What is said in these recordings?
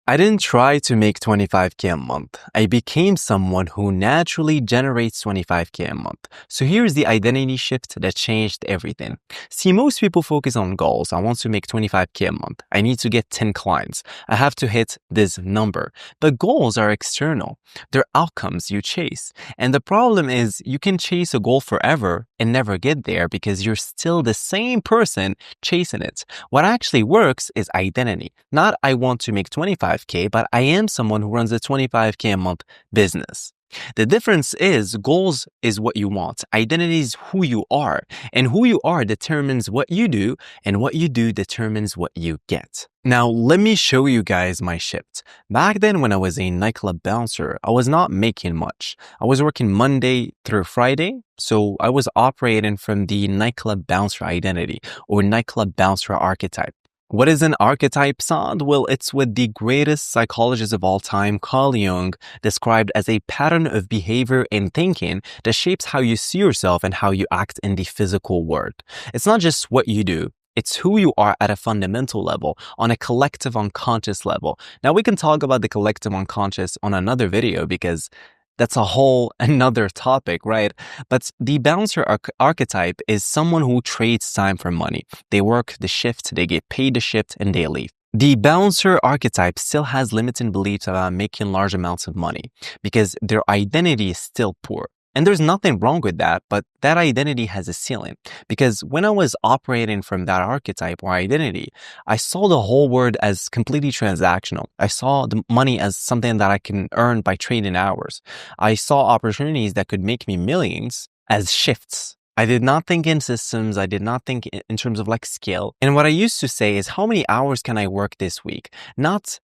I didn't try to make 25K a month. I became someone who naturally generates 25K a month. So here's the identity shift that changed everything. See, most people focus on goals. I want to make 25K a month. I need to get 10 clients. I have to hit this number. But goals are external. They're outcomes you chase. And the problem is you can chase a goal forever and never get there because you're still the same person chasing it. What actually works is identity. Not I want to make 25K, but I am someone who runs a 25K a month business. The difference is goals is what you want. Identity is who you are. And who you are determines what you do, and what you do determines what you get. Now, let me show you guys my shift. Back then, when I was a nightclub bouncer, I was not making much. I was working Monday through Friday, so I was operating from the nightclub bouncer identity or nightclub bouncer archetype. What is an archetype, Saad? Well, it's what the greatest psychologist of all time, Carl Jung, described as a pattern of behavior and thinking that shapes how you see yourself and how you act in the physical world. It's not just what you do. It's who you are at a fundamental level, on a collective unconscious level. Now, we can talk about the collective unconscious on another video because that's a whole another topic, right? But the bouncer archetype is someone who trades time for money. They work the shift, they get paid the shift, and they leave. The bouncer archetype still has limiting beliefs about making large amounts of money because their identity is still poor. And there's nothing wrong with that, but that identity has a ceiling. Because when I was operating from that archetype or identity, I saw the whole world as completely transactional. I saw the money as something that I can earn by trading hours. I saw opportunities that could make me millions as shifts. I did not think in systems. I did not think in terms of like scale. And what I used to say is, how many hours can I work this week? Not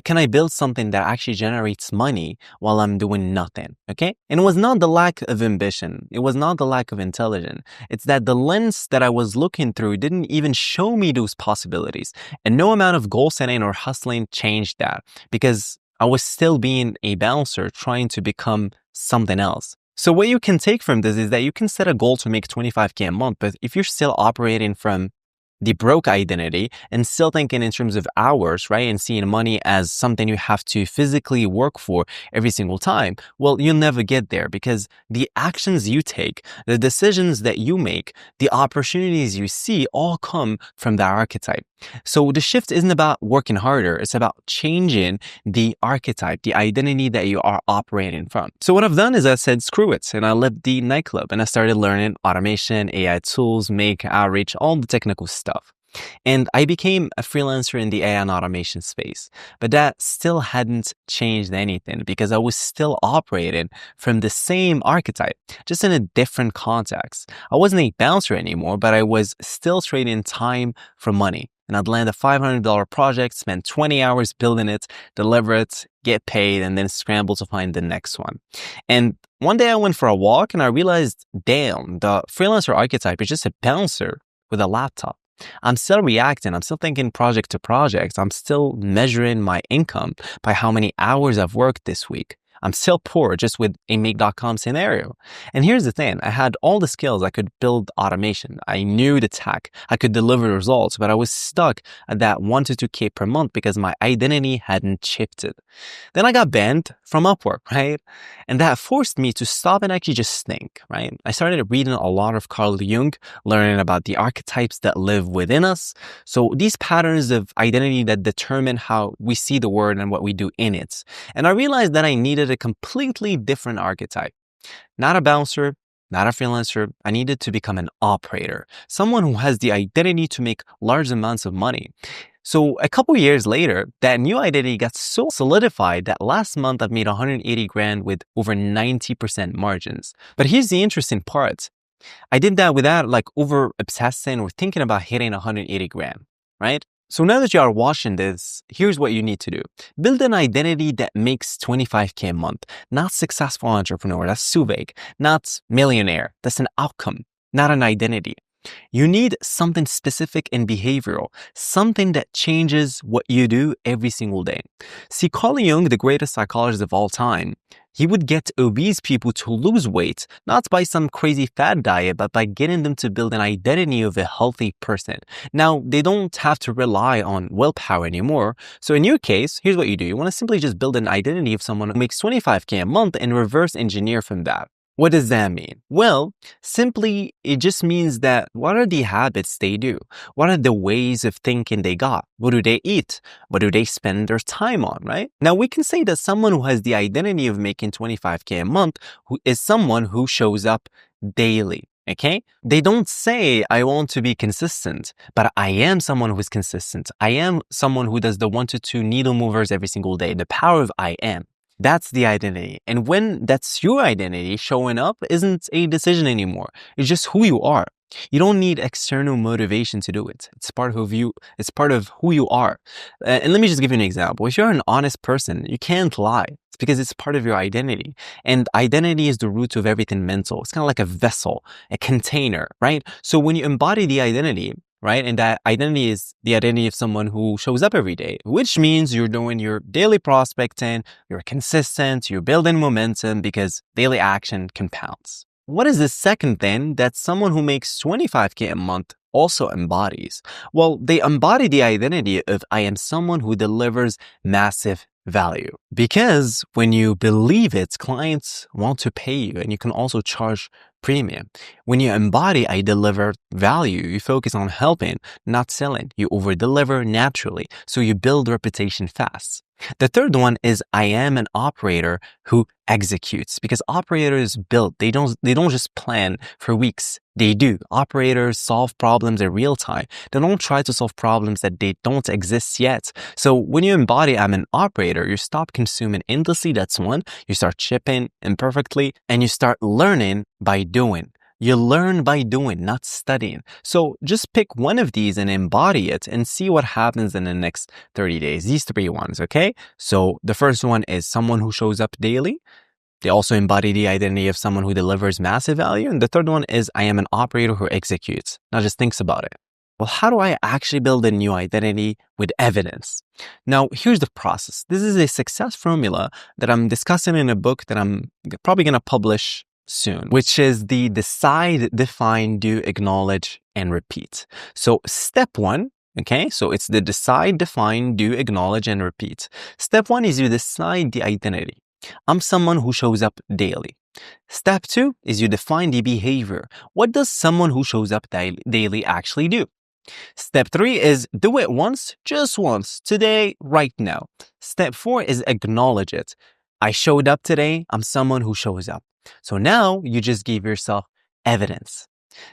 can I build something that actually generates money while I'm doing nothing? Okay. And it was not the lack of ambition. It was not the lack of intelligence. It's that the lens that I was looking through didn't even show me those possibilities. And no amount of goal setting or hustling changed that because I was still being a bouncer trying to become something else. So what you can take from this is that you can set a goal to make 25K a month, but if you're still operating from the broke identity and still thinking in terms of hours, right? And seeing money as something you have to physically work for every single time, well, you'll never get there because the actions you take, the decisions that you make, the opportunities you see all come from that archetype. So the shift isn't about working harder. It's about changing the archetype, the identity that you are operating from. So what I've done is I said, screw it. And I left the nightclub and I started learning automation, AI tools, make, outreach, all the technical stuff. And I became a freelancer in the AI and automation space. But that still hadn't changed anything because I was still operating from the same archetype, just in a different context. I wasn't a bouncer anymore, but I was still trading time for money. And I'd land a $500 project, spend 20 hours building it, deliver it, get paid, and then scramble to find the next one. And one day I went for a walk and I realized, damn, the freelancer archetype is just a bouncer with a laptop. I'm still reacting. I'm still thinking project to project. I'm still measuring my income by how many hours I've worked this week. I'm still poor just with a make.com scenario. And here's the thing. I had all the skills. I could build automation. I knew the tech. I could deliver results, but I was stuck at that 1 to 2K per month because my identity hadn't shifted. Then I got banned from Upwork, right? And that forced me to stop and actually just think, right? I started reading a lot of Carl Jung, learning about the archetypes that live within us. So these patterns of identity that determine how we see the world and what we do in it. And I realized that I needed a completely different archetype. Not a bouncer, not a freelancer. I needed to become an operator, someone who has the identity to make large amounts of money. So a couple years later, that new identity got so solidified that last month I've made 180 grand with over 90% margins. But here's the interesting part. I did that without like over obsessing or thinking about hitting 180 grand, right? So now that you are watching this, here's what you need to do. Build an identity that makes 25K a month. Not successful entrepreneur, that's too vague. Not millionaire, that's an outcome, not an identity. You need something specific and behavioral, something that changes what you do every single day. See, Carl Jung, the greatest psychologist of all time, he would get obese people to lose weight, not by some crazy fad diet, but by getting them to build an identity of a healthy person. Now, they don't have to rely on willpower anymore. So in your case, here's what you do. You want to simply just build an identity of someone who makes 25K a month and reverse engineer from that. What does that mean? Well, simply, it just means that what are the habits they do? What are the ways of thinking they got? What do they eat? What do they spend their time on, right? Now, we can say that someone who has the identity of making 25K a month who is someone who shows up daily. Okay? They don't say, I want to be consistent, but I am someone who is consistent. I am someone who does the 1 to 2 needle movers every single day. The power of I am. That's the identity. And when that's your identity, showing up isn't a decision anymore. It's just who you are. You don't need external motivation to do it. It's part of you. It's part of who you are. And let me just give you an example. If you're an honest person, you can't lie. It's because it's part of your identity. And identity is the root of everything mental. It's kind of like a vessel, a container, right? So when you embody the identity, right? And that identity is the identity of someone who shows up every day, which means you're doing your daily prospecting, you're consistent, you're building momentum because daily action compounds. What is the second thing that someone who makes 25K a month also embodies? Well, they embody the identity of I am someone who delivers massive value. Because when you believe it, clients want to pay you and you can also charge premium. When you embody I deliver value, you focus on helping, not selling. You over-deliver naturally, so you build reputation fast. The third one is I am an operator who executes, because operators build. They don't just plan for weeks. They do. Operators solve problems in real time. They don't try to solve problems that they don't exist yet. So when you embody I'm an operator, you stop consuming endlessly. That's one. You start shipping imperfectly and you start learning by doing. You learn by doing, not studying. So just pick one of these and embody it and see what happens in the next 30 days. These 3 ones, okay? So the first one is someone who shows up daily. They also embody the identity of someone who delivers massive value. And the third one is I am an operator who executes, not just thinks about it. Well, how do I actually build a new identity with evidence? Now, here's the process. This is a success formula that I'm discussing in a book that I'm probably going to publish soon, which is the decide, define, do, acknowledge, and repeat. So step 1, okay, so it's the decide, define, do, acknowledge, and repeat. Step 1 is you decide the identity. I'm someone who shows up daily. Step 2 is you define the behavior. What does someone who shows up daily actually do? Step 3 is do it once, just once, today, right now. Step 4 is acknowledge it. I showed up today. I'm someone who shows up. So now you just give yourself evidence.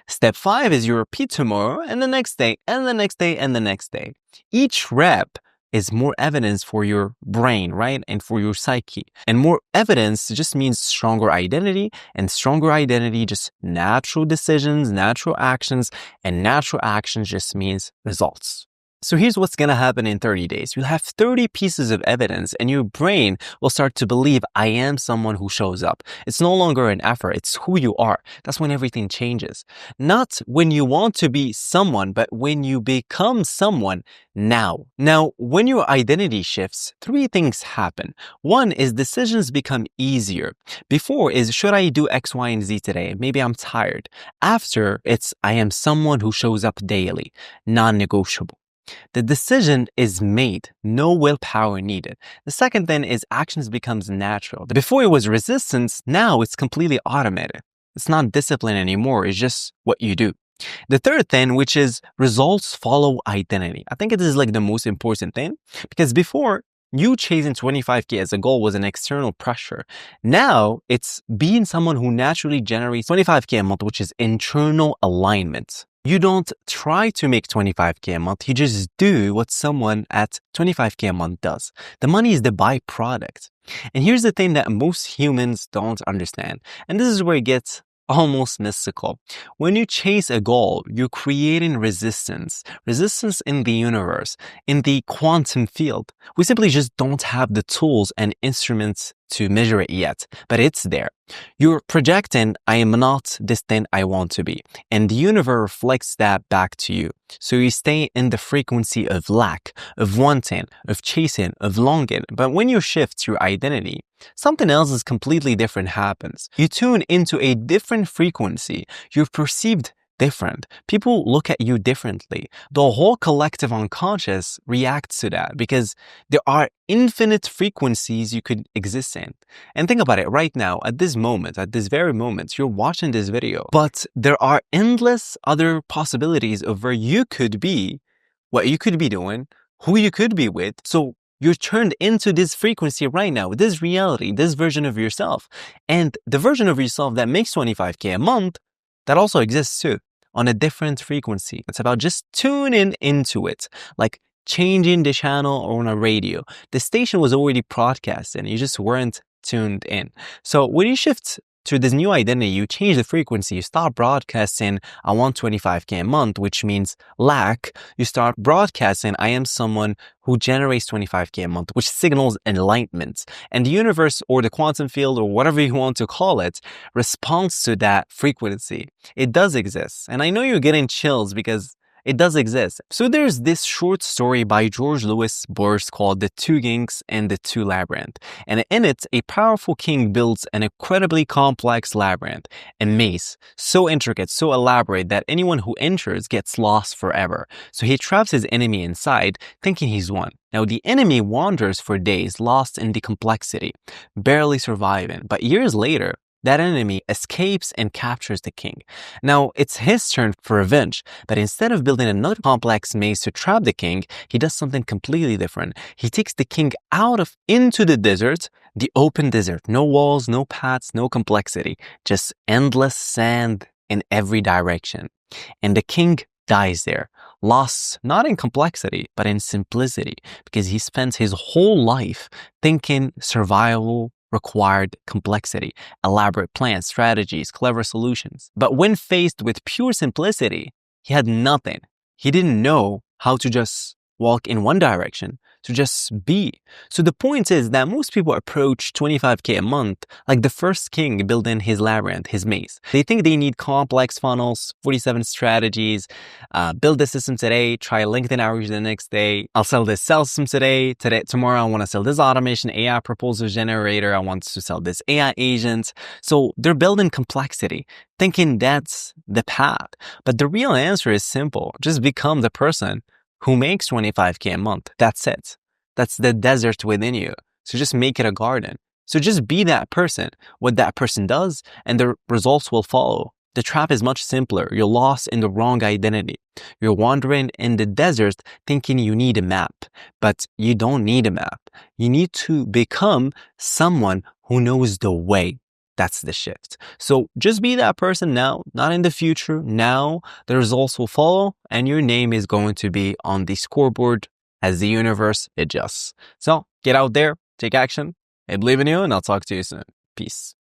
Step 5 is you repeat tomorrow and the next day and the next day and the next day. Each rep is more evidence for your brain, right? And for your psyche. And more evidence just means stronger identity, and stronger identity just natural decisions, natural actions, and natural actions just means results. So here's what's going to happen in 30 days. You'll have 30 pieces of evidence and your brain will start to believe I am someone who shows up. It's no longer an effort. It's who you are. That's when everything changes. Not when you want to be someone, but when you become someone now. Now, when your identity shifts, 3 things happen. 1 is decisions become easier. Before is should I do X, Y, and Z today? Maybe I'm tired. After it's I am someone who shows up daily. Non-negotiable. The decision is made, no willpower needed. The second thing is actions becomes natural. Before it was resistance, now it's completely automated. It's not discipline anymore, it's just what you do. The third thing, which is results follow identity. I think it is like the most important thing because before, you chasing 25K as a goal was an external pressure. Now it's being someone who naturally generates 25K a month, which is internal alignment. You don't try to make 25K a month. You just do what someone at 25K a month does. The money is the byproduct. And here's the thing that most humans don't understand. And this is where it gets almost mystical. When you chase a goal, you're creating resistance. Resistance in the universe, in the quantum field. We simply just don't have the tools and instruments to measure it yet, but it's there. You're projecting, I am not this thing I want to be. And the universe reflects that back to you. So you stay in the frequency of lack, of wanting, of chasing, of longing. But when you shift your identity, something else is completely different happens. You tune into a different frequency. You're perceived different. People look at you differently. The whole collective unconscious reacts to that because there are infinite frequencies you could exist in. And think about it right now, at this moment, at this very moment, you're watching this video, but there are endless other possibilities of where you could be, what you could be doing, who you could be with. So you're turned into this frequency right now, this reality, this version of yourself. And the version of yourself that makes 25K a month, that also exists too, on a different frequency. It's about just tuning into it, like changing the channel or on a radio. The station was already broadcasting, you just weren't tuned in. So when you shift to this new identity, you change the frequency. You start broadcasting, I want 25K a month, which means lack. You start broadcasting, I am someone who generates 25K a month, which signals enlightenment. And the universe or the quantum field or whatever you want to call it responds to that frequency. It does exist. And I know you're getting chills because it does exist. So there's this short story by George Louis Burst called The Two Kings and the Two Labyrinth. And in it, a powerful king builds an incredibly complex labyrinth, a maze, so intricate, so elaborate that anyone who enters gets lost forever. So he traps his enemy inside, thinking he's won. Now, the enemy wanders for days, lost in the complexity, barely surviving. But years later, that enemy escapes and captures the king. Now, it's his turn for revenge, but instead of building another complex maze to trap the king, he does something completely different. He takes the king into the desert, the open desert. No walls, no paths, no complexity, just endless sand in every direction. And the king dies there, lost not in complexity, but in simplicity, because he spent his whole life thinking survival required complexity, elaborate plans, strategies, clever solutions. But when faced with pure simplicity, he had nothing. He didn't know how to just walk in one direction, to just be. So the point is that most people approach 25K a month like the first king building his labyrinth, his maze. They think they need complex funnels, 47 strategies, build the system today, try LinkedIn outreach the next day. I'll sell this sales system today, tomorrow I want to sell this automation AI proposal generator. I want to sell this AI agent. So they're building complexity, thinking that's the path. But the real answer is simple. Just become the person who makes 25K a month. That's it. That's the desert within you. So just make it a garden. So just be that person, what that person does, and the results will follow. The trap is much simpler. You're lost in the wrong identity. You're wandering in the desert thinking you need a map, but you don't need a map. You need to become someone who knows the way. That's the shift. So just be that person now, not in the future. Now the results will follow and your name is going to be on the scoreboard as the universe adjusts. So get out there, take action. I believe in you and I'll talk to you soon. Peace.